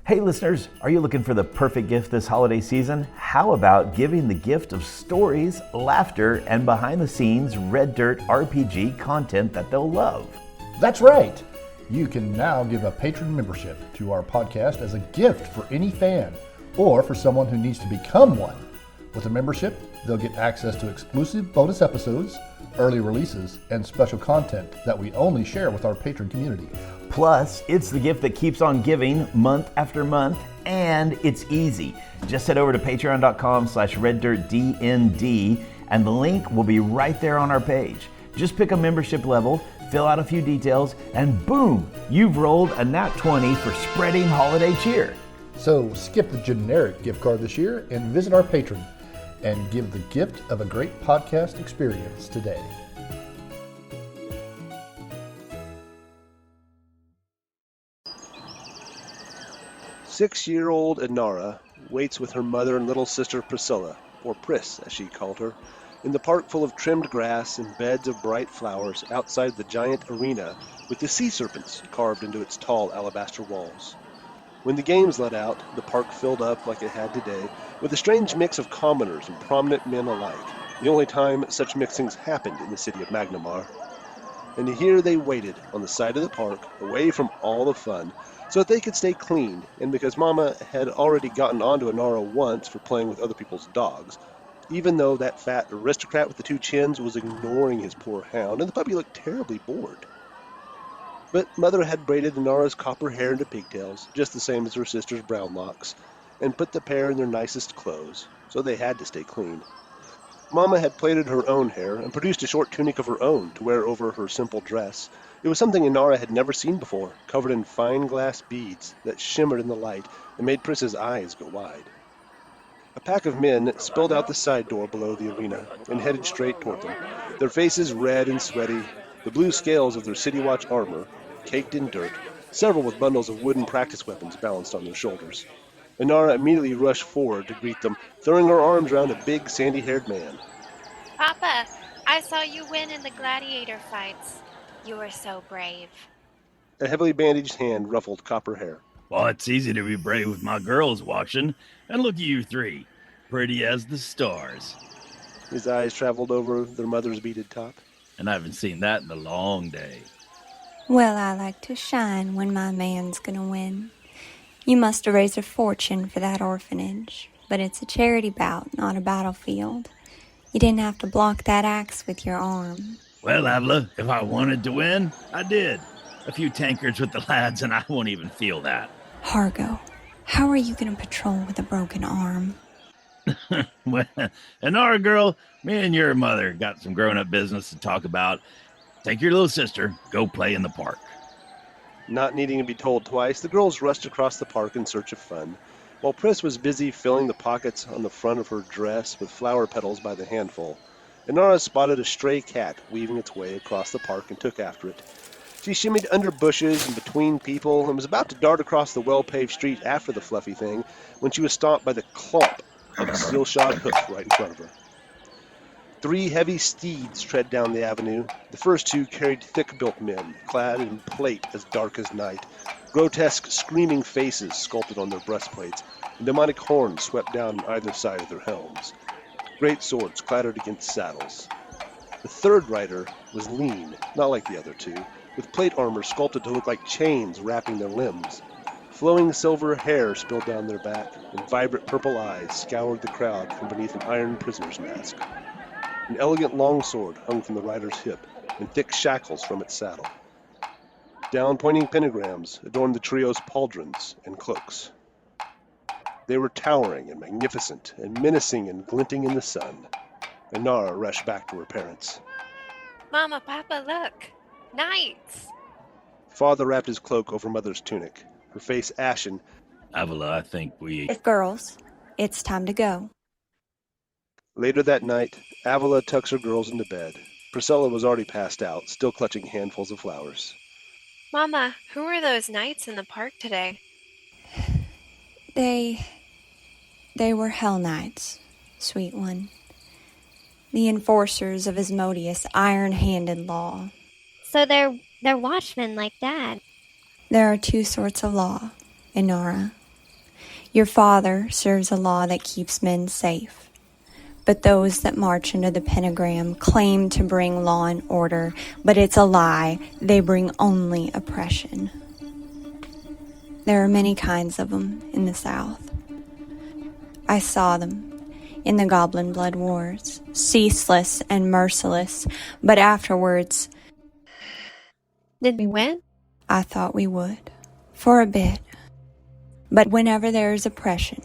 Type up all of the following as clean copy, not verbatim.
Hey listeners, are you looking for the perfect gift this holiday season? How about giving the gift of stories, laughter, and behind-the-scenes Red Dirt RPG content that they'll love? That's right! You can now give a patron membership to our podcast as a gift for any fan, or for someone who needs to become one. With a membership, they'll get access to exclusive bonus episodes, early releases, and special content that we only share with our patron community. Plus, it's the gift that keeps on giving month after month, and it's easy. Just head over to patreon.com/reddirtdnd, and the link will be right there on our page. Just pick a membership level, fill out a few details, and boom, you've rolled a nat 20 for spreading holiday cheer. So skip the generic gift card this year and visit our patron and give the gift of a great podcast experience today. Six-year-old Inara waits with her mother and little sister Priscilla, or Pris as she called her, in the park full of trimmed grass and beds of bright flowers outside the giant arena with the sea serpents carved into its tall alabaster walls. When the games let out, the park filled up like it had today, with a strange mix of commoners and prominent men alike, the only time such mixings happened in the city of Magnamar. And here they waited on the side of the park, away from all the fun, so that they could stay clean, and because Mama had already gotten onto Inara once for playing with other people's dogs, even though that fat aristocrat with the two chins was ignoring his poor hound, and the puppy looked terribly bored. But Mother had braided Inara's copper hair into pigtails, just the same as her sister's brown locks, and put the pair in their nicest clothes, so they had to stay clean. Mama had plaited her own hair and produced a short tunic of her own to wear over her simple dress. It was something Inara had never seen before, covered in fine glass beads that shimmered in the light and made Pris's eyes go wide. A pack of men spilled out the side door below the arena and headed straight toward them, their faces red and sweaty, the blue scales of their City Watch armor caked in dirt, several with bundles of wooden practice weapons balanced on their shoulders. Inara immediately rushed forward to greet them, throwing her arms around a big, sandy-haired man. Papa, I saw you win in the gladiator fights. You were so brave. A heavily bandaged hand ruffled copper hair. Well, it's easy to be brave with my girls watching. And look at you three, pretty as the stars. His eyes traveled over their mother's beaded top. And I haven't seen that in a long day. Well, I like to shine when my man's gonna win. You must have raised a fortune for that orphanage, but it's a charity bout, not a battlefield. You didn't have to block that axe with your arm. Well, Avila, if I wanted to win, I did. A few tankards with the lads and I won't even feel that. Hargo, how are you gonna patrol with a broken arm? Well, Inara girl, me and your mother got some grown-up business to talk about. Take your little sister, go play in the park. Not needing to be told twice, the girls rushed across the park in search of fun. While Pris was busy filling the pockets on the front of her dress with flower petals by the handful, Inara spotted a stray cat weaving its way across the park and took after it. She shimmied under bushes and between people and was about to dart across the well-paved street after the fluffy thing when she was stopped by the clomp of a steel-shod hoof right in front of her. 3 heavy steeds tread down the avenue. The first 2 carried thick-built men, clad in plate as dark as night. Grotesque, screaming faces sculpted on their breastplates, and demonic horns swept down on either side of their helms. Great swords clattered against saddles. The third rider was lean, not like the other 2, with plate armor sculpted to look like chains wrapping their limbs. Flowing silver hair spilled down their back, and vibrant purple eyes scoured the crowd from beneath an iron prisoner's mask. An elegant longsword hung from the rider's hip, and thick shackles from its saddle. Down-pointing pentagrams adorned the trio's pauldrons and cloaks. They were towering and magnificent, and menacing and glinting in the sun. Inara rushed back to her parents. Mama, Papa, look! Knights! Father wrapped his cloak over Mother's tunic, her face ashen. Avila, I think we... Girls, it's time to go. Later that night, Avila tucks her girls into bed. Priscilla was already passed out, still clutching handfuls of flowers. Mama, who are those knights in the park today? They were Hell Knights, sweet one. The enforcers of Asmodeus' iron-handed law. So they're watchmen like Dad. There are 2 sorts of law, Inara. Your father serves a law that keeps men safe. But those that march under the pentagram claim to bring law and order, but it's a lie. They bring only oppression. There are many kinds of them in the South. I saw them in the Goblin Blood Wars, ceaseless and merciless, but afterwards, Did we win? I thought we would, for a bit. But whenever there is oppression,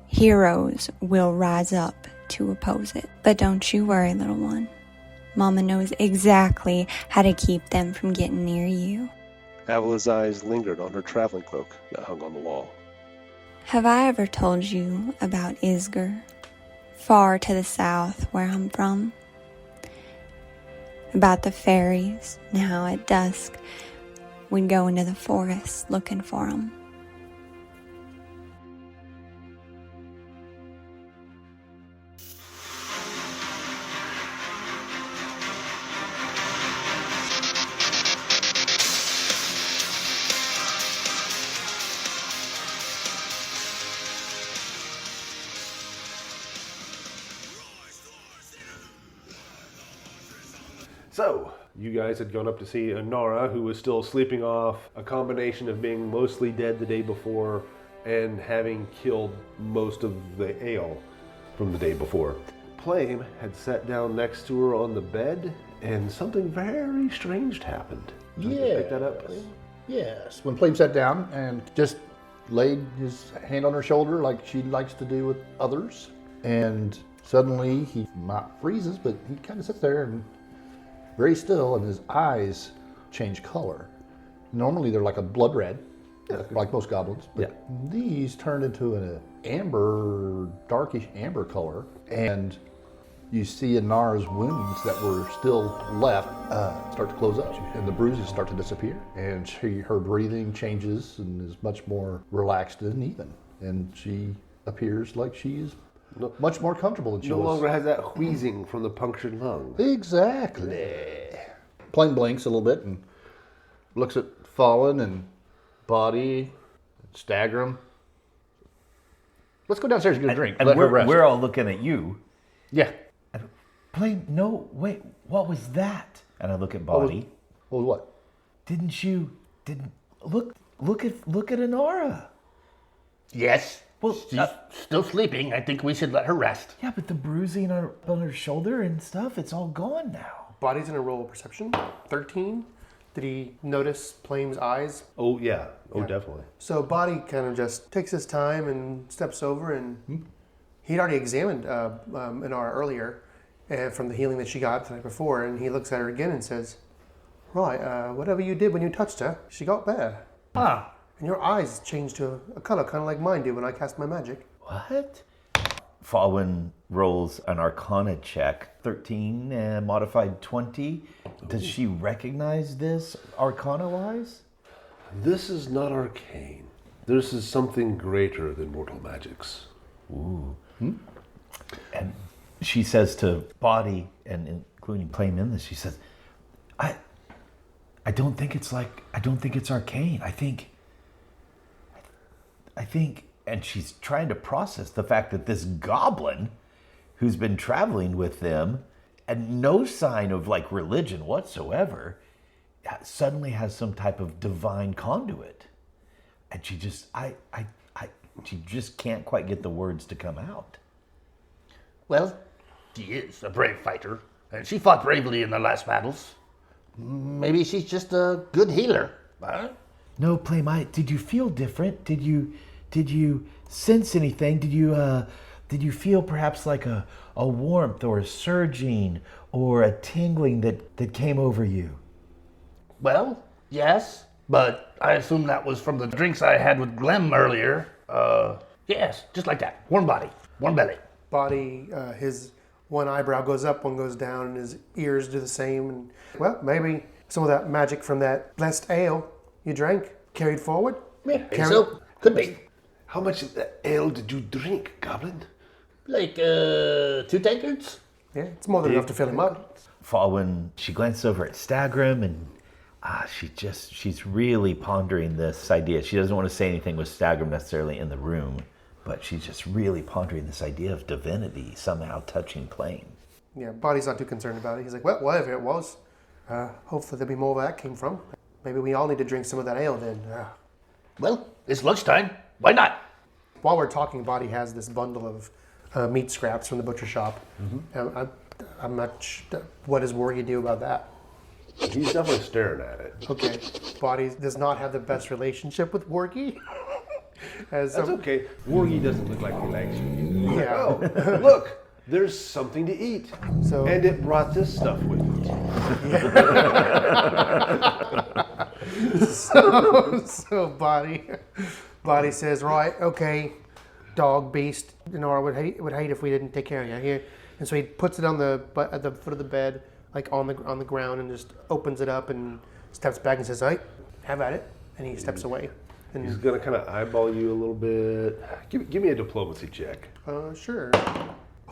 heroes will rise up to oppose it. But don't you worry, little one. Mama knows exactly how to keep them from getting near you. Avila's eyes lingered on her traveling cloak that hung on the wall. Have I ever told you about Isger, far to the south where I'm from? About the fairies, and how at dusk we'd go into the forest looking for 'em. So, you guys had gone up to see Inara, who was still sleeping off a combination of being mostly dead the day before and having killed most of the ale from the day before. Plame had sat down next to her on the bed, and something very strange happened. Did you pick that up, Plame? Yes. When Plame sat down and just laid his hand on her shoulder like she likes to do with others, and suddenly he not freezes, but he kind of sits there and very still, and his eyes change color. Normally they're like a blood red, like most goblins, but these turned into an amber, darkish amber color, and you see Inara's wounds that were still left start to close up, and the bruises start to disappear, and her breathing changes and is much more relaxed and even, and she appears like she's much more comfortable than she was. No longer has that wheezing from the punctured lung. Exactly. Plame blinks a little bit and looks at Fawin and Boddy, and Stagrum. Let's go downstairs and get a drink. And Let her rest. we're all looking at you. Yeah. Plame, no, wait, what was that? And I look at Boddy. What? Didn't look at Inara. Yes. Well, She's still sleeping. I think we should let her rest. Yeah, but the bruising on her shoulder and stuff, it's all gone now. Boddy's gonna roll perception. 13. Did he notice Plame's eyes? Oh, yeah. Oh, definitely. So Boddy kind of just takes his time and steps over, and he'd already examined Inara earlier from the healing that she got the night before, and he looks at her again and says, right, whatever you did when you touched her, she got better. Ah. And your eyes changed to a color, kind of like mine do when I cast my magic. What? Fawin rolls an Arcana check, 13 and modified 20. Does she recognize this Arcana-wise? This is not arcane. This is something greater than mortal magics. Ooh. And she says to Boddy, and including Plame in this, she says, I don't think it's arcane. I think, and she's trying to process the fact that this goblin who's been traveling with them and no sign of like religion whatsoever suddenly has some type of divine conduit. And she just, she just can't quite get the words to come out. Well, she is a brave fighter, and she fought bravely in the last battles. Maybe she's just a good healer. Huh? No, Plame, did you feel different? Did you sense anything? Did you feel perhaps like a warmth or a surging or a tingling that came over you? Well, yes, but I assume that was from the drinks I had with Glem earlier. Yes, just like that. Warm body, warm belly. Boddy, his one eyebrow goes up, one goes down, and his ears do the same. And, well, maybe some of that magic from that blessed ale you drank carried forward. Yeah, so could be. How much of the ale did you drink, Goblin? Like 2 tankards? Yeah, it's more than enough to fill him up. Fawin, she glances over at Stagrum and she's really pondering this idea. She doesn't want to say anything with Stagrum necessarily in the room, but she's just really pondering this idea of divinity somehow touching Plame. Yeah, Boddy's not too concerned about it. He's like, well, whatever it was, hopefully there'll be more where that came from. Maybe we all need to drink some of that ale then. Well, it's lunchtime. Why not? While we're talking, Boddy has this bundle of meat scraps from the butcher shop. I'm not what does Wargy do about that? He's definitely staring at it. Okay, Boddy does not have the best relationship with Wargy. That's okay. Wargy doesn't look like he likes you. Yeah. Oh, look, there's something to eat. And it brought this stuff with it. So Boddy says, right, okay, dog, beast, Inara would hate if we didn't take care of you here. And so he puts it on at the foot of the bed, like on the ground, and just opens it up and steps back and says, "Hey, have at it." And he steps away. And he's gonna kind of eyeball you a little bit. Give me a diplomacy check. Sure.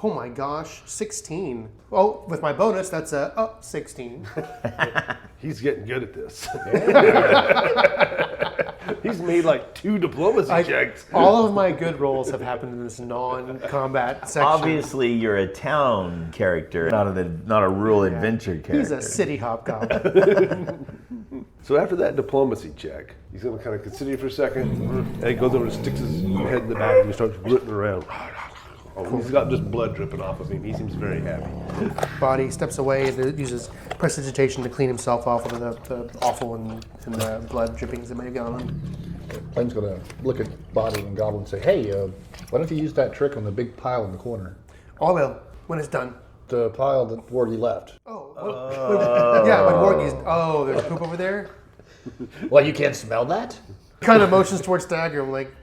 Oh my gosh, 16. Oh, with my bonus, that's 16. He's getting good at this. He's made like 2 diplomacy checks. All of my good rolls have happened in this non-combat section. Obviously, you're a town character, not a rural adventure character. He's a city hobgoblin. So after that diplomacy check, he's going to kind of consider you for a second, and he goes over and sticks his head in the back and he starts rooting around. Oh, he's got just blood dripping off of him. He seems very happy. Boddy steps away and uses prestidigitation to clean himself off of the offal and the blood drippings that may have gone on. Plame's going to look at Boddy and Goblin and say, hey, why don't you use that trick on the big pile in the corner? Oh, I will, when it's done. The pile that Wargy left. Yeah, when Wargy's... Oh, there's poop over there? Well, you can't smell that? Kind of motions towards Stagger. I'm like...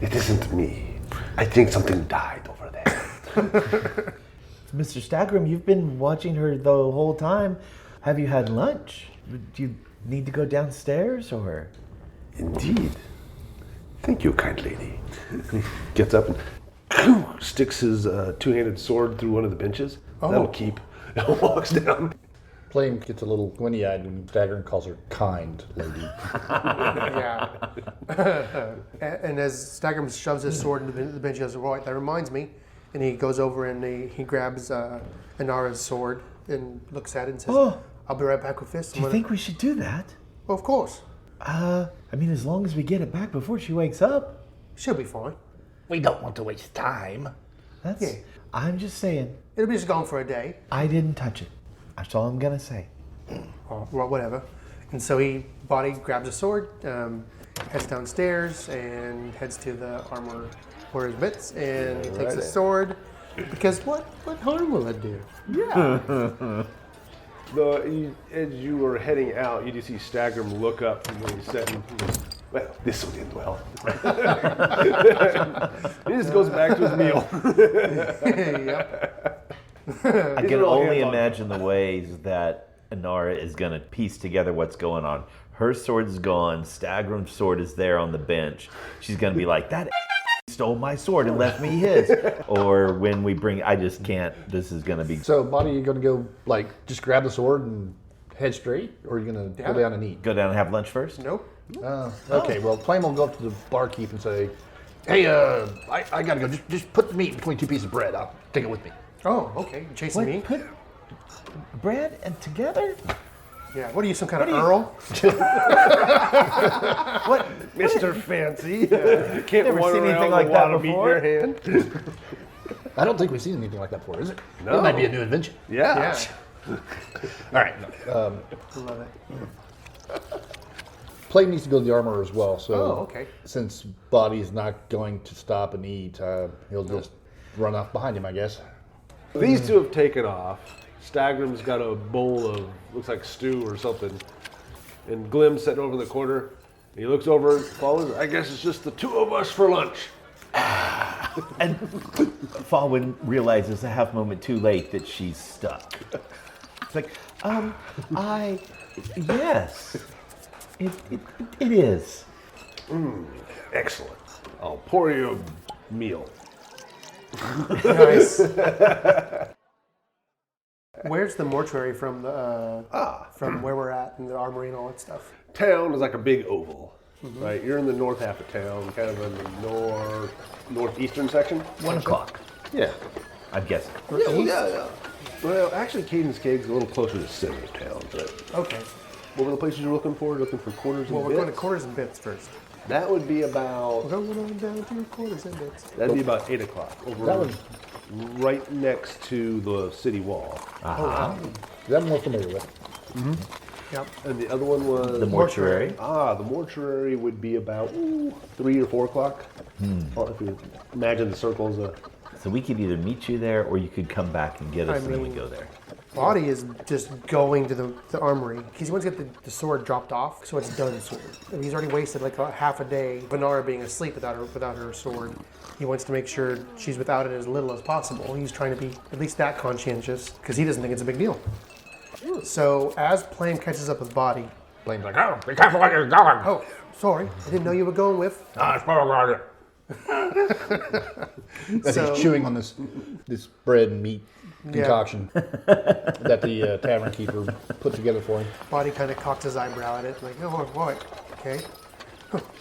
It isn't me. I think something died over there. Mr. Stagram, you've been watching her the whole time. Have you had lunch? Do you need to go downstairs, or? Indeed. Thank you, kind lady. Gets up and sticks his two-handed sword through one of the benches. Oh. That'll keep. And walks down. Plame gets a little squinty-eyed and Stagger calls her kind lady. Yeah. And as Stagger shoves his sword into the bench, he goes, right, that reminds me. And he goes over and he grabs Inara's sword and looks at it and says, I'll be right back with this. Do you think we should do that? Well, of course. I mean, as long as we get it back before she wakes up. She'll be fine. We don't want to waste time. I'm just saying. It'll be just gone for a day. I didn't touch it. That's all I'm going to say. Oh, well, whatever. And so Boddy grabs a sword, heads downstairs, and heads to the armor for his bits, and he takes the sword, because what harm will it do? Yeah. As you were heading out, you do see Staggerm look up from where he's sitting. He goes, well, this will end well. He just goes back to his meal. Yep. I can only imagine the ways that Inara is going to piece together what's going on. Her sword's gone. Stagram's sword is there on the bench. She's going to be like, that stole my sword and left me his. Or when we bring, I just can't, this is going to be. So, Boddy, you going to go, just grab the sword and head straight? Or are you going to go down and eat? Go down and have lunch first? Nope. Okay, well, Plame will go up to the barkeep and say, hey, I got to go. Just put the meat between 2 pieces of bread. I'll take it with me. Oh, okay. You're chasing me? Put bread and together? Yeah. What are you, some kind of Earl? What? Mr. Fancy. Can't Never wander seen anything around like with a that lot of meat in before. your hand. I don't think we've seen anything like that before, is it? No. It might be a new invention. Yeah. All right. Love it. Plame needs to go to the armor as well, so okay. Since Boddy's not going to stop and eat, he'll just run off behind him, I guess. These two have taken off. Stagram's got a bowl of, looks like stew or something. And Glim's sitting over in the corner. He looks over and follows. I guess it's just the 2 of us for lunch. And Fawin realizes a half moment too late that she's stuck. It's like, yes, it is. Excellent. I'll pour you a meal. Nice. Where's the mortuary from from where we're at and the armory and all that stuff? Town is like a big oval. Right, you're in the north half of town, kind of in the northeastern section. 1 o'clock, Yeah. I'm guessing. Yeah. Well, actually, Caden's Cave's a little closer to the center of town, but Okay. what were the places you're looking for? Looking for quarters and Well, we're bits? going to quarters and bits first. That would be about, We're going on down to quarters and bits. that'd be about 8 o'clock. Over That was right next to the city wall. that I'm more familiar with. Yep. And the other one was? The mortuary. The mortuary would be about 3 or 4 o'clock. Well, if you imagine the circles. So we could either meet you there, or you could come back and get us, and then we go there. Boddy is just going to the armory because he wants to get the sword dropped off, so it's done sword. And he's already wasted like half a day of Inara being asleep without her sword. He wants to make sure she's without it as little as possible. He's trying to be at least that conscientious because he doesn't think it's a big deal. So as Plame catches up with Boddy, Plame's like, oh, be careful where you're going. oh, sorry, I didn't know you were going with. Ah, it's Beauregard. As So- he's chewing on this bread and meat concoction that the tavern keeper put together for him. Boddy kind of cocks his eyebrow at it, like, oh, boy, okay,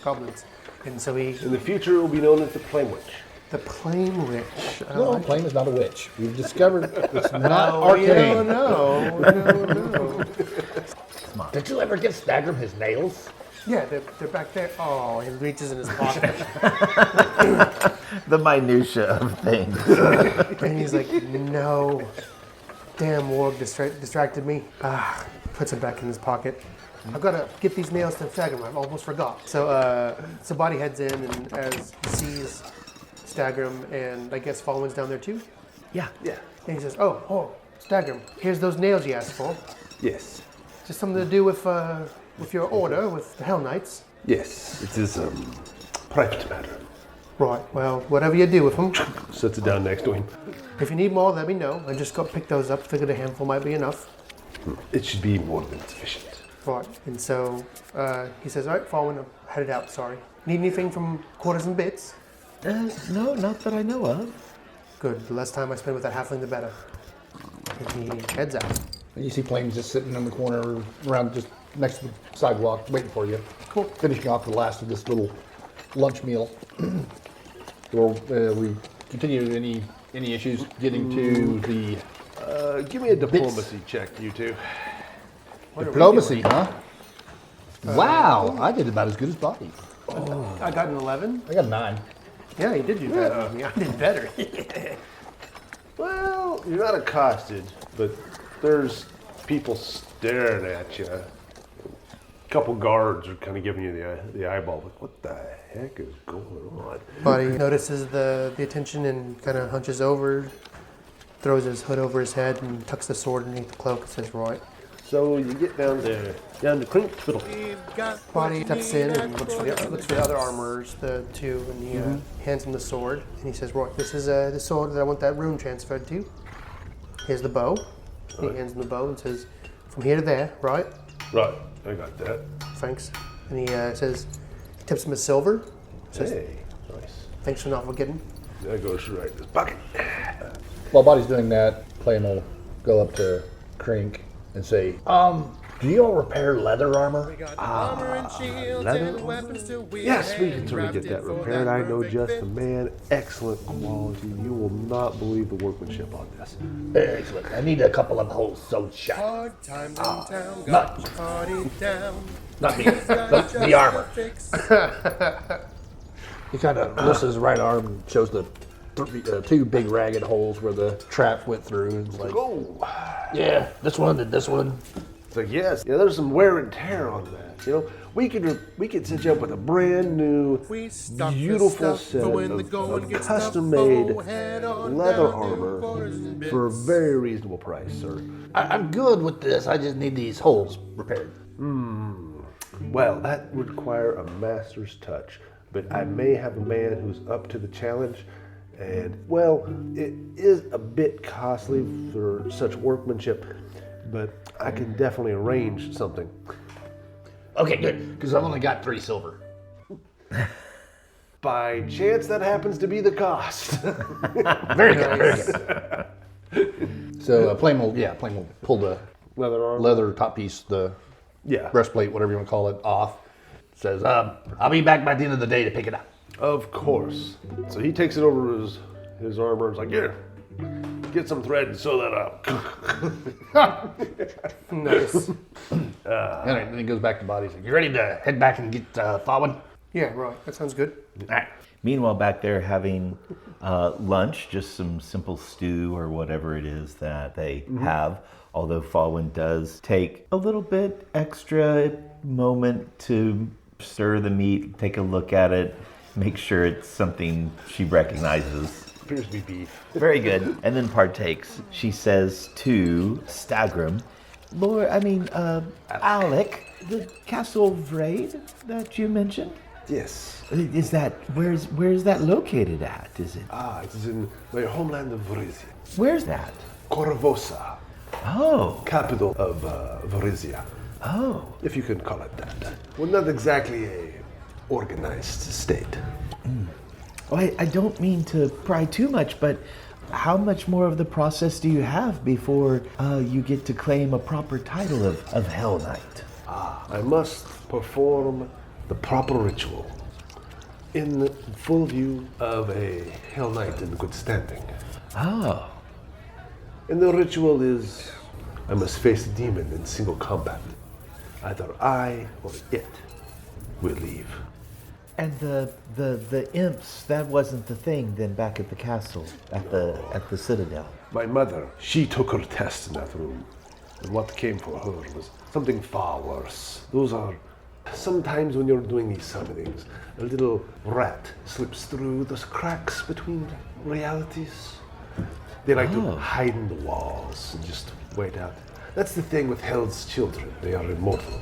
goblins. And so he, In the future, it will be known as the Plame Witch. the Plame Witch. No, Plame is not a witch. We've discovered it's not Oh, we arcane. don't know. We don't know. Did you ever get Staggrum his nails? Yeah, they're back there. Oh, he reaches in his pocket. The minutia of things. And he's like, no. Damn, Warg distracted me. Puts it back in his pocket. I've got to get these nails to Staggrum. I almost forgot. So Boddy heads in, and as he sees Staggrum, and I guess Fawin's down there too. Yeah. And he says, oh, Staggrum, here's those nails you asked for. Yes. Just something to do with your order, with the Hell Knights. Yes. It is private matter. Right, well, whatever you do with them. Sets it down next to him. If you need more, let me know. I just got to pick those up. Figured a handful might be enough. It should be more than sufficient. Right, and so he says, all right, Fawin, I'm headed out, sorry. Need anything from quarters and bits? No, not that I know of. Good, the less time I spend with that halfling, the better. And he heads out. And you see Plame's just sitting in the corner around just next to the sidewalk waiting for you. Cool. Finishing off the last of this little lunch meal. We continue any issues getting to the Give me a diplomacy check, you two. diplomacy, huh? Wow, I did about as good as Boddy. I got an 11. I got a 9. Yeah, you did do better than me. I did better. Well, you're not accosted, but there's people staring at you. A couple guards are kind of giving you the eyeball. Like, what the heck is going on? Boddy notices the attention and kind of hunches over, throws his hood over his head, and tucks the sword underneath the cloak and says, right. So you get down to Clink Twiddle. Boddy steps in and looks for the other armorers, the two, and he hands him the sword. And he says, right, this is the sword that I want that rune transferred to. Here's the bow. He hands him the bow and says, from here to there, right? Right, I got that. Thanks. And he says, he tips him a silver. Says, Hey, nice. thanks for not forgetting. That goes right in his pocket. While Boddy's doing that, Plame will go up to Crink and say, do you all repair leather armor? Leather? Yes, we can certainly get that repaired. I know just the man. Excellent quality. You will not believe the workmanship on this. Excellent. I need a couple of holes sewed shut. Not me, but the armor. He kind of lifts his right arm and shows the two big ragged holes where the trap went through. And it's like, Oh, Yeah, this one and this one. it's like yes. Yeah, there's some wear and tear on that. You know, we could set you up with a brand new, beautiful set of custom-made leather armor for a very reasonable price, sir. I'm good with this. I just need these holes repaired. Well, that would require a master's touch, but I may have a man who's up to the challenge. And, well, it is a bit costly for such workmanship, but I can definitely arrange something. Okay, good, because I've only got 3 silver. By chance, that happens to be the cost. Very good, very good. so Plame will pull the Leather armor? leather top piece, the Yeah. breastplate, whatever you want to call it, off. Says, I'll be back by the end of the day to pick it up. Of course. So he takes it over his armor and is like, here, get some thread and sew that up. Nice. Then he goes back to Boddy. He's like, you ready to head back and get Fawin? Yeah, right. That sounds good. All right. Meanwhile, back there having lunch, just some simple stew or whatever it is that they have. Although Fawin does take a little bit extra moment to stir the meat, take a look at it, make sure it's something she recognizes. Appears to be beef. Very good. And then partakes. She says to Stagrim, Alec, the castle of Raid that you mentioned? Yes. Is that, where's that located at? Is it? It is in my homeland of Varizia. Where's that? Corvosa, Oh. capital of Varizia, Oh. if you can call it that. Well, not exactly a organized state. Well, I don't mean to pry too much, but how much more of the process do you have before you get to claim a proper title of Hell Knight? I must perform the proper ritual in full view of a Hell Knight in good standing. Oh. And the ritual is I must face a demon in single combat. Either I or it will leave. And the imps, that wasn't the thing then back at the castle, at the Citadel. My mother, she took her test in that room. And what came for her was something far worse. Those are, sometimes when you're doing these summonings, a little rat slips through those cracks between realities. They like to hide in the walls and just wait out. That's the thing with Hell's children. They are immortal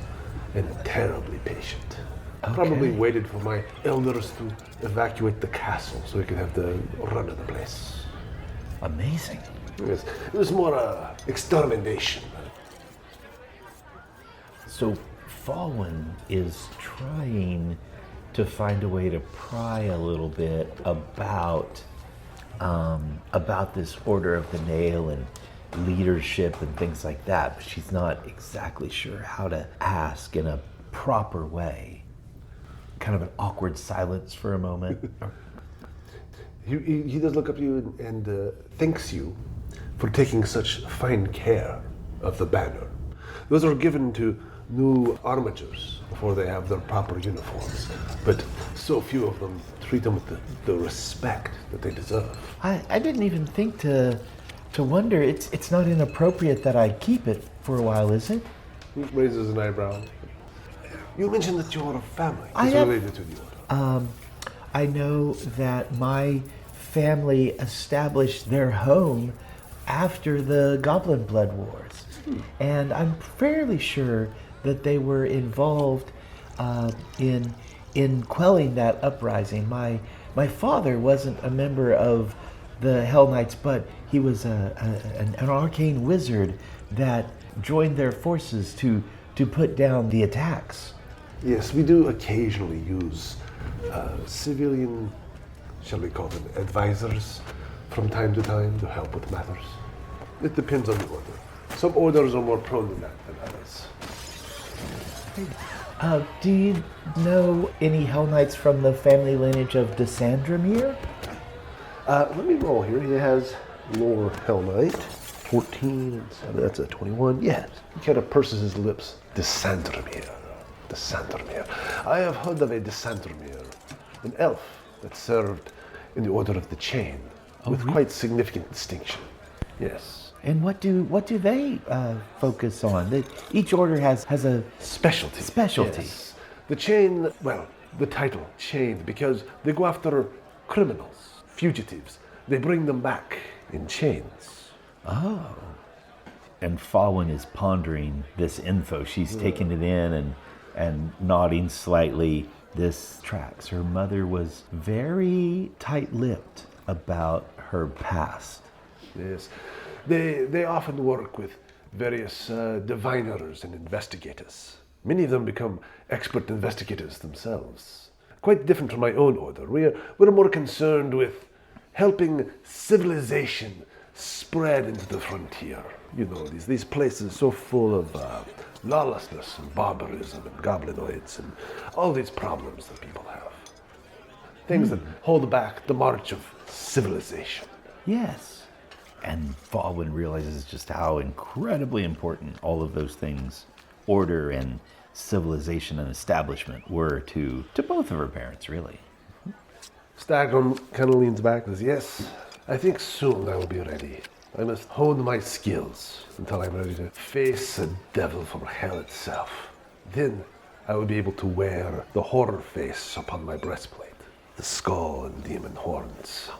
and terribly patient. Okay. Probably waited for my elders to evacuate the castle so we could have the run of the place. Amazing. It was more extermination. So Fawin is trying to find a way to pry a little bit about this Order of the Nail and leadership and things like that, but she's not exactly sure how to ask in a proper way. Kind of an awkward silence for a moment. He does look up to you and thanks you for taking such fine care of the banner. Those are given to new armatures before they have their proper uniforms, but so few of them treat them with the respect that they deserve. I didn't even think to wonder. It's not inappropriate that I keep it for a while, is it? He raises an eyebrow. You mentioned that your family is related to the order. I know that my family established their home after the Goblin Blood Wars. And I'm fairly sure that they were involved in quelling that uprising. My father wasn't a member of the Hell Knights, but he was an arcane wizard that joined their forces to put down the attacks. Yes, we do occasionally use civilian, shall we call them, advisors from time to time to help with matters. It depends on the order. Some orders are more prone to that than others. Do you know any Hell Knights from the family lineage of Desandramir? Let me roll here. He has lore Hell Knight, 14 and 7. That's a 21. Yes. He kind of purses his lips. Desandramir. I have heard of a Desandramir, an elf that served in the Order of the Chain, with quite significant distinction. Yes. And what do they focus on? Each order has a Specialty. Yes. The Chain, well, the title, Chain, because they go after criminals, fugitives. They bring them back in chains. Oh. And Fawin is pondering this info. She's taking it in and nodding slightly. This tracks. Her mother was very tight-lipped about her past. Yes. They often work with various diviners and investigators. Many of them become expert investigators themselves. Quite different from my own order. We're more concerned with helping civilization spread into the frontier. You know, these places so full of lawlessness and barbarism and goblinoids and all these problems that people have. Things that hold back the march of civilization. Yes. And Fawin realizes just how incredibly important all of those things, order and civilization and establishment, were to both of her parents, really. Staghorn kind of leans back and says, yes, I think soon I will be ready. I must hone my skills until I'm ready to face a devil from hell itself. Then I will be able to wear the horror face upon my breastplate, the skull and demon horns.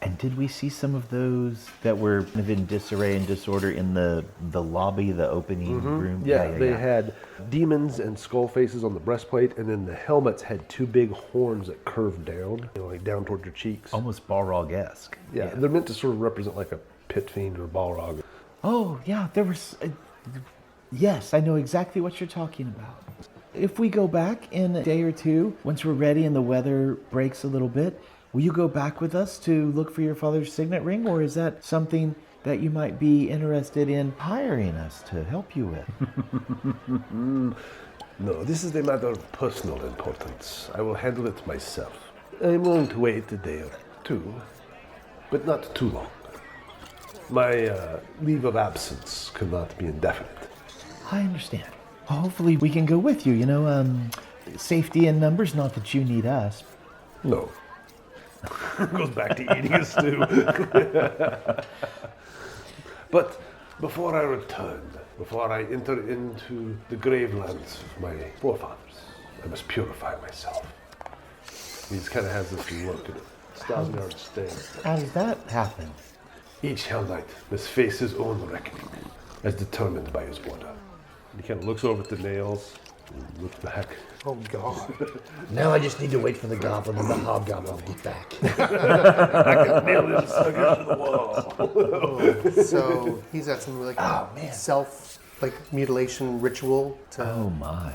And did we see some of those that were kind of in disarray and disorder in the lobby, the opening room? Yeah, they had demons and skull faces on the breastplate, and then the helmets had two big horns that curved down, like down toward your cheeks. Almost Balrog-esque. Yeah, they're meant to sort of represent like a pit fiend or Balrog. Oh, yeah, there was... yes, I know exactly what you're talking about. If we go back in a day or two, once we're ready and the weather breaks a little bit, will you go back with us to look for your father's signet ring, or is that something that you might be interested in hiring us to help you with? No, this is a matter of personal importance. I will handle it myself. I'm willing to wait a day or two, but not too long. My leave of absence cannot be indefinite. I understand. Well, hopefully we can go with you, safety in numbers, not that you need us. No. Goes back to eating his stew. But before I return, before I enter into the gravelands of my forefathers, I must purify myself. He just kind of has this look at it. Stosnyard stare. How does that happen? Each Hell Knight must face his own reckoning, as determined by his order. He kind of looks over at the nails, and looks back. Oh, God. Now I just need to wait for the Goblin and the Hobgoblin to get back. I can nail this sucker to the wall. So he's got some mutilation ritual to... Oh, my.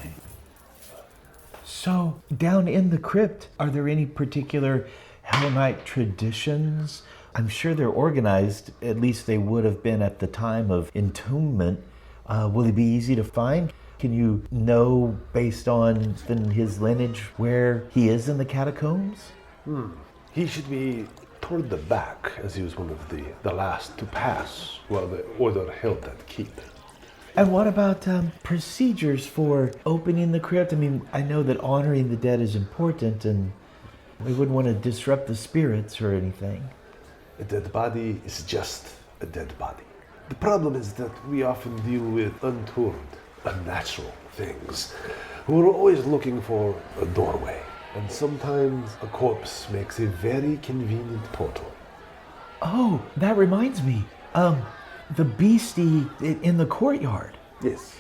So, down in the crypt, are there any particular Hell Knight traditions? I'm sure they're organized, at least they would have been at the time of entombment. Will they be easy to find? Can you know, based on his lineage, where he is in the catacombs? He should be toward the back, as he was one of the last to pass while the order held that keep. And what about procedures for opening the crypt? I mean, I know that honoring the dead is important, and we wouldn't want to disrupt the spirits or anything. A dead body is just a dead body. The problem is that we often deal with untoward, unnatural things. We're always looking for a doorway, and sometimes a corpse makes a very convenient portal. Oh, that reminds me. The beastie in the courtyard. Yes.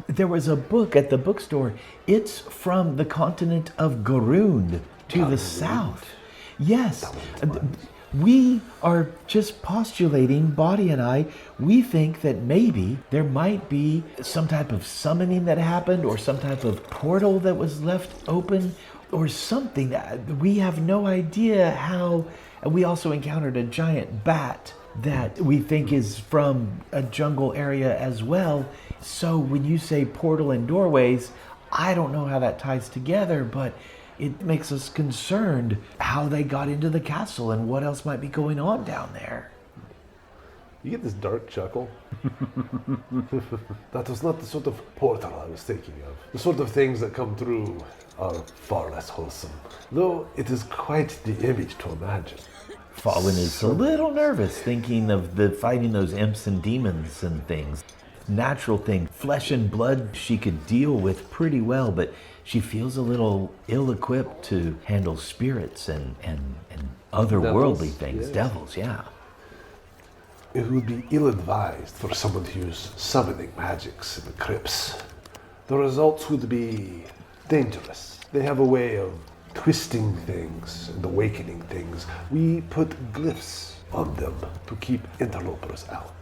There was a book at the bookstore. It's from the continent of Garund to the south. Yes. We are just postulating, Boddy and I, we think that maybe there might be some type of summoning that happened, or some type of portal that was left open, or something. We have no idea how. We also encountered a giant bat that we think is from a jungle area as well. So when you say portal and doorways, I don't know how that ties together, but it makes us concerned how they got into the castle and what else might be going on down there. You get this dark chuckle. That was not the sort of portal I was thinking of. The sort of things that come through are far less wholesome, though it is quite the image to imagine. Fawin is a little nervous thinking of fighting those imps and demons and things. Natural thing, flesh and blood she could deal with pretty well, but she feels a little ill-equipped to handle spirits and otherworldly things. Yes. Devils, yeah. It would be ill-advised for someone to use summoning magics in the crypts. The results would be dangerous. They have a way of twisting things and awakening things. We put glyphs on them to keep interlopers out.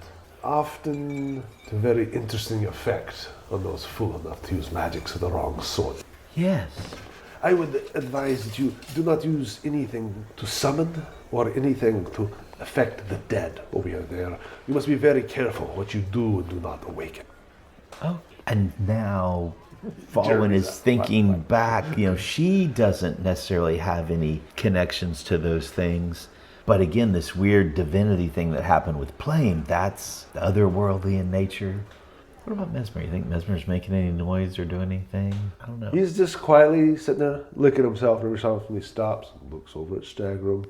Often to very interesting effect on those fool enough to use magics of the wrong sort. Yes. I would advise that you do not use anything to summon or anything to affect the dead over there. You must be very careful what you do and do not awaken. Oh, And now Fawin is thinking back, she doesn't necessarily have any connections to those things. But again, this weird divinity thing that happened with Plame, that's otherworldly in nature. What about Mesmer? You think Mesmer's making any noise or doing anything? I don't know. He's just quietly sitting there, licking himself every so often he stops, looks over at Stagrum,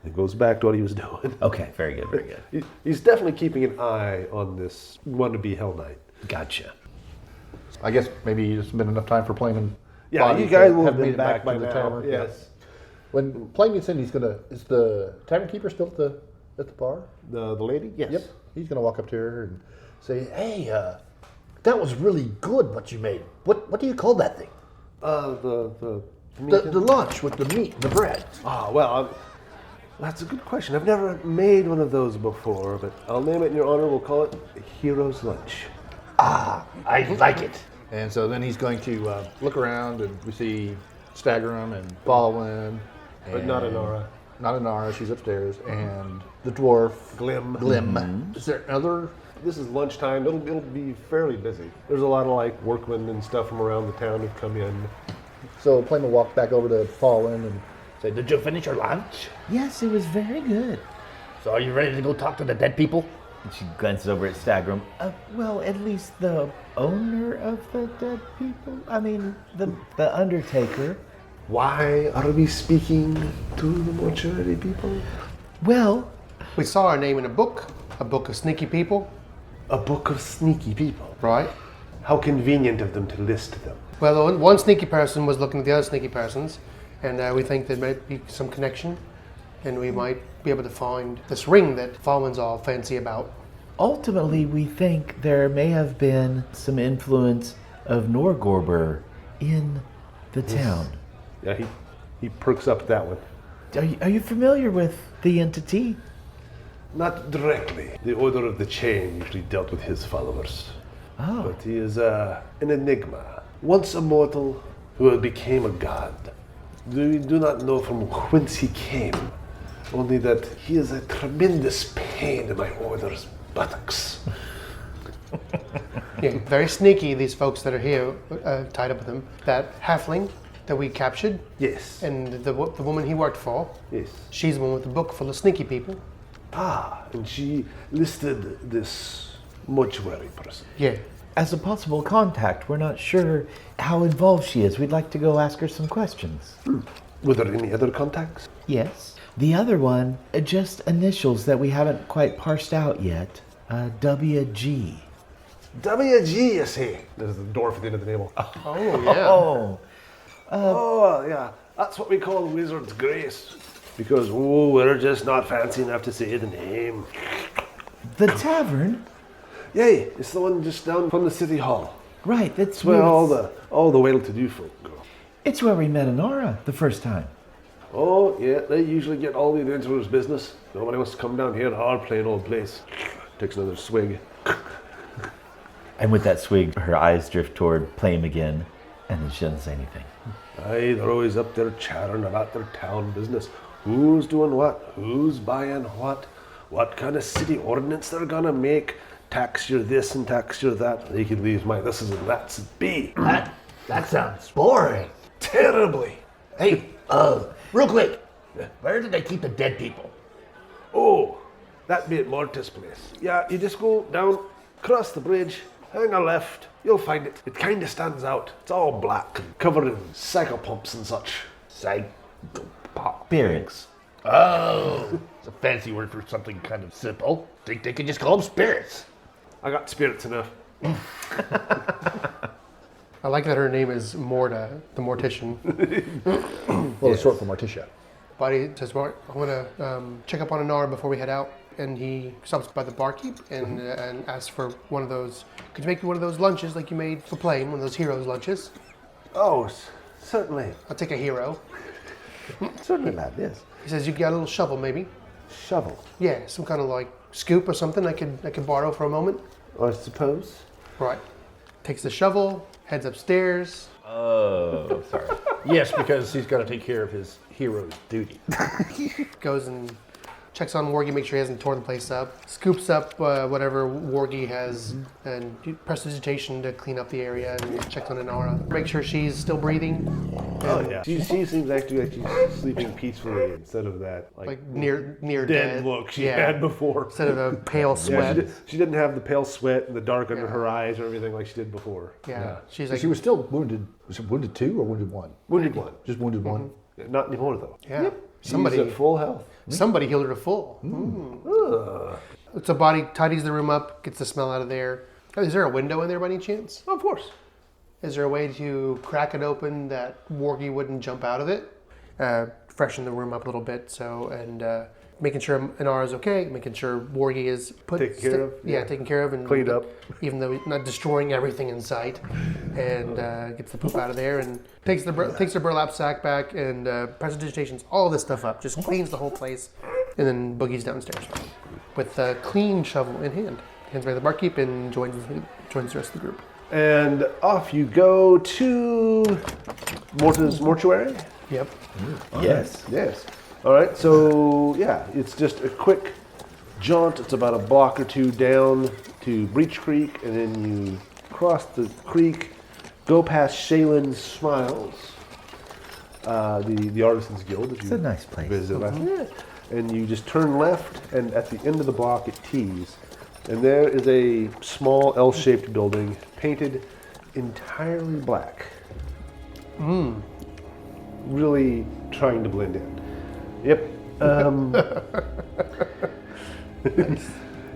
and goes back to what he was doing. Okay, very good, very good. He's definitely keeping an eye on this wannabe Hell Knight. Gotcha. I guess maybe it's been enough time for Plame and Boddy you guys to will have made been it back by to the now. tavern. Yes. When Plame gets in, is the tavern keeper still at the bar? The lady? Yes. Yep. He's gonna walk up to her and say, "Hey, that was really good. What you made? What do you call that thing? The lunch with the meat, the bread." That's a good question. I've never made one of those before, but I'll name it in your honor. We'll call it the Hero's Lunch. I like it. And so then he's going to look around, and we see Stagrum and Fawin. But not Inara. Not Inara, she's upstairs. And the dwarf. Glim. Is there another? This is lunchtime. It'll be fairly busy. There's a lot of workmen and stuff from around the town who've come in. So Plame will walk back over to Fawin and say, "Did you finish your lunch? Yes, it was very good." So are you ready to go talk to the dead people?" And she glances over at Stagrum. Well, at least the owner of the dead people? I mean, the Undertaker. Why are we speaking to the mortuary people? Well, We saw our name in a book of sneaky people. A book of sneaky people. Right. How convenient of them to list them. Well, one sneaky person was looking at the other sneaky persons, and we think there might be some connection, and we might be able to find this ring that Fawin's all fancy about. ultimately, we think there may have been some influence of Norgorber in the town. Yeah, he perks up that one. Are you familiar with the entity? Not directly. The Order of the Chain usually dealt with his followers. Oh. But he is an enigma. Once a mortal who became a god. We do not know from whence he came, only that he is a tremendous pain in my order's buttocks. Yeah, very sneaky, these folks that are here tied up with him. That halfling that we captured. Yes. And the woman he worked for. Yes. She's the one with the book full of sneaky people. Ah, and she listed this mortuary person. Yeah. As a possible contact, we're not sure how involved she is. We'd like to go ask her some questions. Were there any other contacts? Yes. The other one, just initials that we haven't quite parsed out yet. WG. WG, you see. There's the dwarf at the end of the table. Oh, yeah. Oh, yeah. That's what we call wizard's grace. Because, we're just not fancy enough to say the name. The tavern? Yay, it's the one just down from the city hall. Right, that's where all the well-to-do folk go. It's where we met Inara the first time. Oh, yeah, they usually get all the adventurers' business. Nobody wants to come down here to our plain old place. Takes another swig. And with that swig, her eyes drift toward Plame again, and then she doesn't say anything. Aye, they're always up there chattering about their town business. Who's doing what? Who's buying what? What kind of city ordinance they're gonna make? Tax your this and tax your that. They could leave my thises and that's be. That sounds boring. Terribly. Hey, real quick, where did they keep the dead people? Oh, that be at Mortis' place. Yeah, you just go down, cross the bridge, hang a left, you'll find it. It kind of stands out. It's all black and covered in psychopomps and such. Spirits. Oh, it's a fancy word for something kind of simple. Think they could just call them spirits. I got spirits enough. I like that her name is Morta, the mortician. Well, it's short for Morticia. Boddy says, well, I want to check up on Inara before we head out. And he stops by the barkeep and asks for one of those. Could you make me one of those lunches like you made for Plame, one of those heroes lunches? Oh, certainly. I'll take a hero. Certainly, lad, yes. He says, you got a little shovel, maybe? Shovel? Yeah, some kind of like scoop or something I could borrow for a moment. I suppose. Right. Takes the shovel, heads upstairs. Oh, sorry. Yes, because he's got to take care of his hero's duty. Goes and checks on Wargy, make sure he hasn't torn the place up, scoops up whatever Wargy has, and prestidigitation to clean up the area, and checks on Inara. Make sure she's still breathing. Oh yeah. She seems actually like she's sleeping peacefully instead of that like near dead dead look she had before. Instead of a pale sweat. Yeah, she didn't have the pale sweat and the dark under her eyes or everything like she did before. Yeah. She's So like, she was still wounded. Was it wounded 2 or wounded 1? Wounded 1. Just wounded 1. Not anymore though. yeah. She's at full health. Somebody healed her to full. So Boddy tidies the room up, gets the smell out of there. Is there a window in there by any chance? Of course. Is there a way to crack it open that Wargy wouldn't jump out of it? Freshen the room up a little bit, making sure Inara's okay, making sure Wargy is Taken care of? taken care of and Cleaned up. even though he's not destroying everything in sight, and gets the poop out of there and takes the burlap sack back and presentations all this stuff up, just cleans the whole place, and then boogies downstairs with a clean shovel in hand. Hands by the barkeep and joins the rest of the group. And off you go to Morta's Mortuary. Yep. Yes. Yes. All right. So yeah, it's just a quick jaunt. It's about a block or two down to Breach Creek, and then you cross the creek, go past Shaylin's Smiles, the Artisans Guild. It's a nice place. Visited last year. And you just turn left, and at the end of the block it tees, and there is a small L-shaped building painted entirely black. Really trying to blend in. Yep.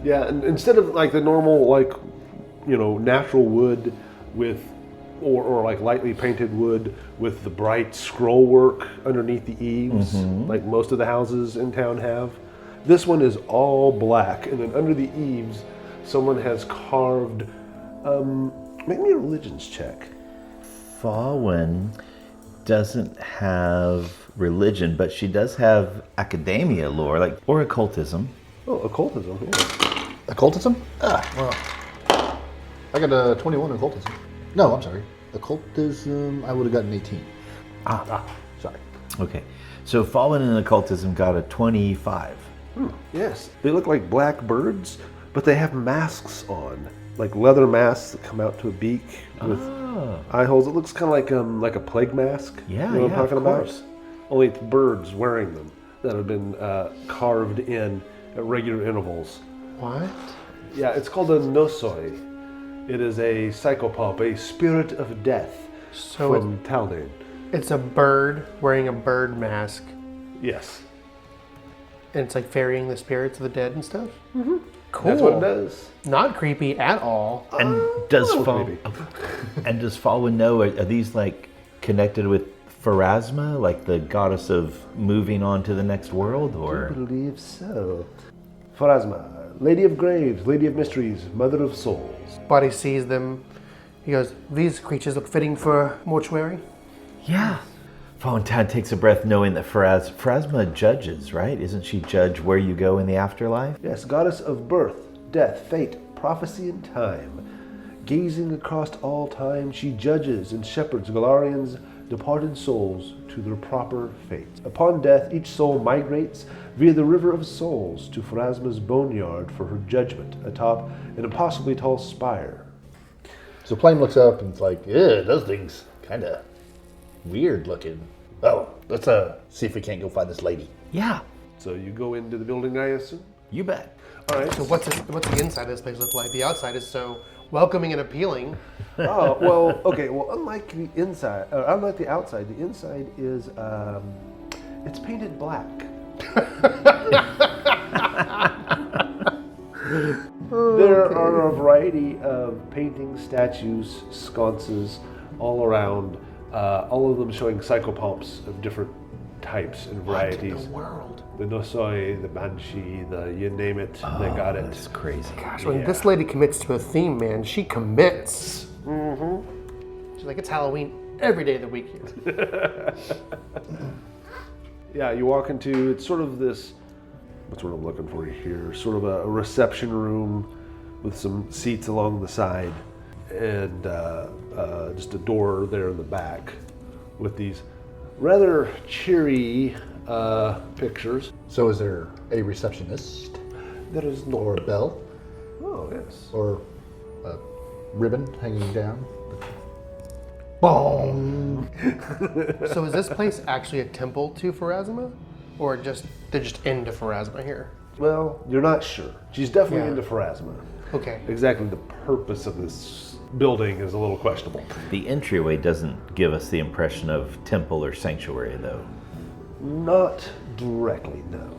Yeah, and instead of like the normal natural wood with or like lightly painted wood with the bright scroll work underneath the eaves, like most of the houses in town have. This one is all black, and then under the eaves, someone has carved. Make me a religions check. Fawin doesn't have religion, but she does have academia lore, or occultism. Oh, occultism. Yeah. Occultism? Well, I got a 21 occultism. No, I'm sorry. Occultism, I would have gotten 18. Sorry. Okay, so Fawin in occultism got a 25. Yes, they look like black birds, but they have masks on, like leather masks that come out to a beak with eye holes. It looks kind of like a plague mask. Yeah, you know what I'm talking of about? course. Only it's birds wearing them that have been carved in at regular intervals. What? Yeah, it's called a nosoi. It is a psychopomp, a spirit of death from Taldane. It's a bird wearing a bird mask, Yes. and it's like ferrying the spirits of the dead and stuff. Cool. That's what it does. Not creepy at all. And does maybe. Fawin know, are these connected with Pharasma, like the goddess of moving on to the next world, or? I believe so. Pharasma, Lady of Graves, Lady of Mysteries, Mother of Souls. Boddy sees them. He goes, "These creatures look fitting for a mortuary." Yeah. Fawin takes a breath knowing that Pharasma judges, right? Isn't she judge where you go in the afterlife? Yes, goddess of birth, death, fate, prophecy, and time. Gazing across all time, she judges and shepherds Galarians' departed souls to their proper fates. Upon death, each soul migrates via the river of souls to Pharasma's boneyard for her judgment atop an impossibly tall spire. So Plame looks up and it's like, yeah, those things kind of weird looking. Oh, let's see if we can't go find this lady. Yeah. So you go into the building, I assume? You bet. All right. So what's the inside of this place look like? The outside is so welcoming and appealing. Oh, well, okay. Well, unlike the outside, the inside is, it's painted black. There are a variety of paintings, statues, sconces all around, all of them showing psychopomps of different types and varieties. What in the world? The Nosoi, the Banshee, the you name it, they got it. That's crazy. Gosh, when this lady commits to a theme, man, she commits. She's like, it's Halloween every day of the week here. Yeah, you walk into, it's sort of this, what's what I'm looking for here, sort of a reception room with some seats along the side and just a door there in the back with these rather cheery Pictures. So is there a receptionist? There is no. Or a bell? Oh, yes. Or a ribbon hanging down? Boom! So is this place actually a temple to Pharasma? Or they're just into Pharasma here? Well, you're not sure. She's definitely Yeah. into Pharasma. Okay. Exactly the purpose of this building is a little questionable. The entryway doesn't give us the impression of temple or sanctuary, though. Not directly, no.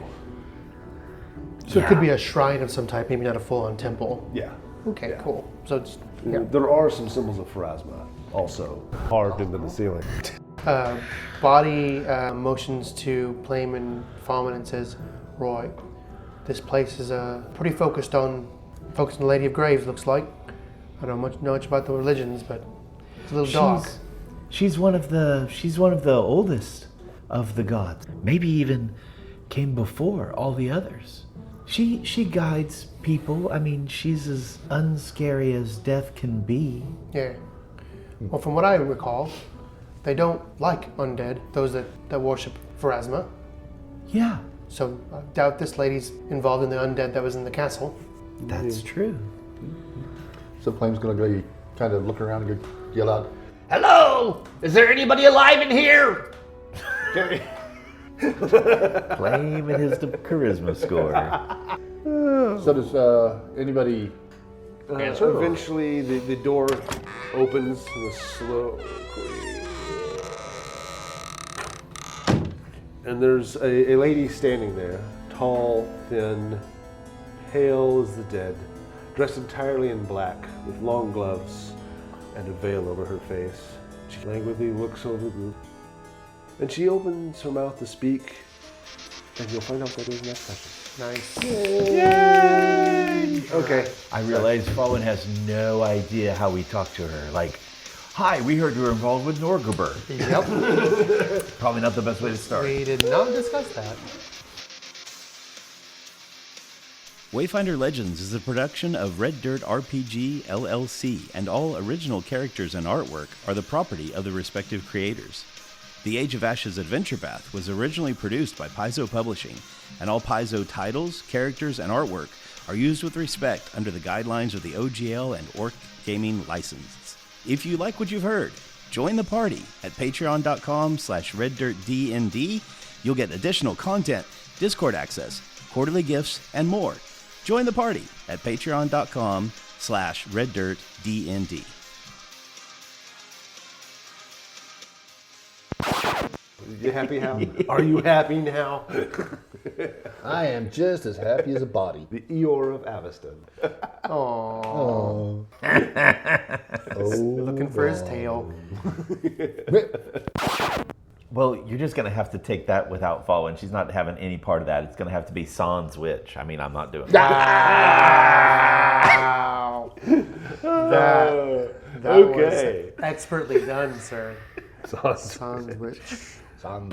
So it could be a shrine of some type, maybe not a full-on temple. Yeah. Okay, cool. So it's There are some symbols of Pharasma also carved into the ceiling. Boddy motions to Plame and Fawin and says, "Roy, this place is pretty focused on the Lady of Graves. Looks like. I don't know much about the religions, but it's a little dark." She's one of the oldest of the gods. Maybe even came before all the others. She guides people. I mean, she's as unscary as death can be. Yeah. Well, from what I recall, they don't like undead, those that worship Pharasma. Yeah, So I doubt this lady's involved in the undead that was in the castle. that's true. So Plame's gonna go kind of look around and go yell out, Hello! Is there anybody alive in here? Plame and his charisma score. so does anybody answer? Eventually, the door opens in a slow and there's a lady standing there, tall, thin, pale as the dead, dressed entirely in black, with long gloves and a veil over her face. She languidly looks over the group, and she opens her mouth to speak, and you'll find out that is next session. Nice. Yay! Okay. I realize Fawin has no idea how we talk to her. Like, hi, we heard you were involved with Norgubber. Yep. Probably not the best way to start. We did not discuss that. Wayfinder Legends is a production of Red Dirt RPG LLC, and all original characters and artwork are the property of the respective creators. The Age of Ashes Adventure Path was originally produced by Paizo Publishing, and all Paizo titles, characters, and artwork are used with respect under the guidelines of the OGL and Orc Gaming licenses. If you like what you've heard, join the party at patreon.com/reddirtdnd. You'll get additional content, Discord access, quarterly gifts, and more. Join the party at patreon.com/reddirtdnd. You happy now? Are you happy now? I am just as happy as a body. The Eeyore of Aveston. Aww. Looking for his tail. Well, you're just going to have to take that without Fawin. She's not having any part of that. It's going to have to be Sans Witch. I mean, I'm not doing that. Wow. That was expertly done, sir. Sans Witch. I'm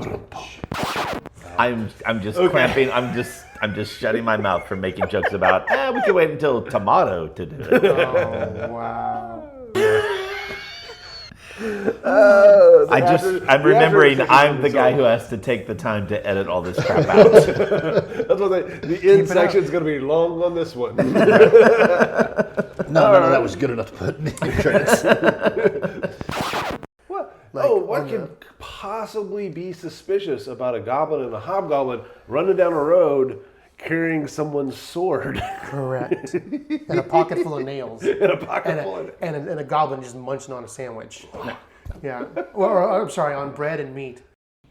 just clamping. I'm just shutting my mouth from making jokes about. We can wait until Tomato to do it. Oh wow! I'm remembering. I'm the guy who has to take the time to edit all this crap out. That's what the end section is going to be long on this one. No, that was good enough to put in the credits. What could possibly be suspicious about a goblin and a hobgoblin running down a road carrying someone's sword? Correct. And a pocket full of nails. And a goblin just munching on a sandwich. Yeah. Or I'm sorry, on bread and meat.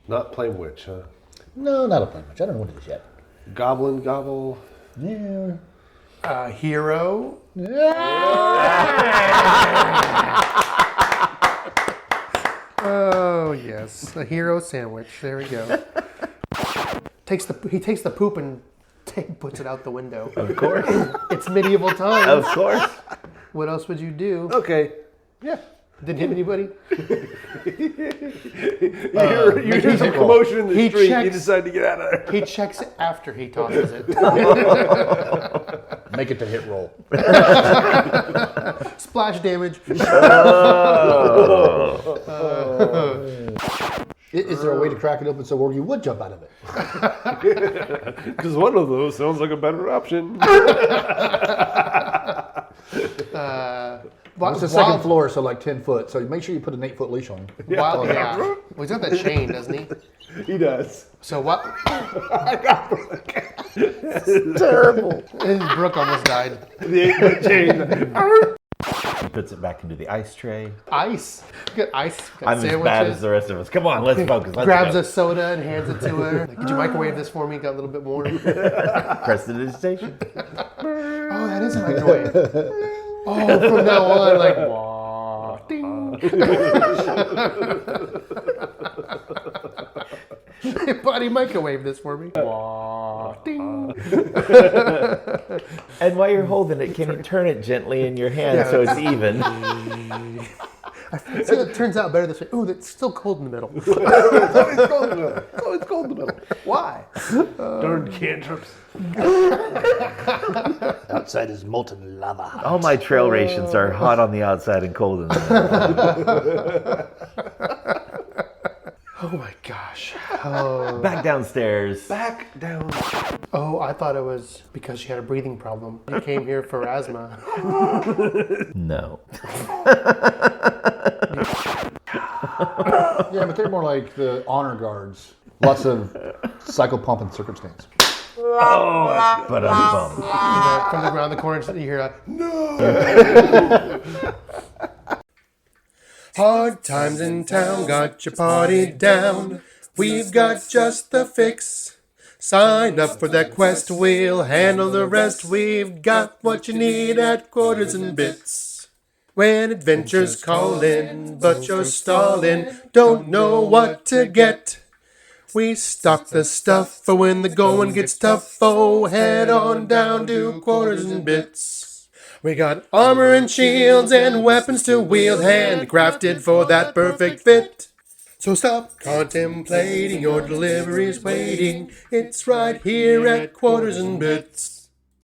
Not Plame Witch, huh? No, not a Plame Witch. I don't know what it is yet. Goblin, gobble. Yeah. Hero. Oh yes, a hero sandwich. There we go. He takes the poop and puts it out the window. Of course. It's medieval times. Of course. What else would you do? Okay. Yeah. Didn't hit anybody? You hear some commotion in the street. You decide to get out of there. He checks it after he tosses it. Make it to hit roll. Splash damage. Is there a way to crack it open so Orgy would jump out of it? Because one of those sounds like a better option. It's the second floor, so like 10 foot. So make sure you put an 8-foot leash on him. Well, he's got that chain, doesn't he? He does. So what? It's terrible. Brook almost died. The 8-foot chain. He puts it back into the ice tray. Ice. Got ice. Got I'm sandwiches. as bad as the rest of us. Come on, let's focus. Let's Grabs go. a soda and hands it to her. Like, could you microwave this for me? Got a little bit more. Prestidigitation. Oh, that is a microwave. Oh, from now on, like, wah, ding. Hey, buddy, microwave this for me. Wah, ding. And while you're holding it, can you turn it gently in your hand so it's even? So it turns out better this way. Ooh, it's still cold in the middle. It's cold in the middle. Why? Darn cantrips. Outside is molten lava hot. All my trail rations are hot on the outside and cold in the middle. Oh my gosh. Back downstairs. Back down. Oh, I thought it was because she had a breathing problem. You came here for asthma. No. Yeah, but they're more like the honor guards. Lots of psychopomp and circumstance. But I'm bummed. From around the corner, you hear a, no! Hard times in town, got your party down. We've got just the fix. Sign up for that quest, we'll handle the rest. We've got what you need at Quarters and Bits. When adventure's calling, but you're stalling, don't know what to get. We stock the stuff for when the going gets tough. Oh, head on down to Quarters and Bits. We got armor and shields and weapons to wield, handcrafted for that perfect fit. So stop contemplating, your delivery's waiting. It's right here at Quarters and Bits.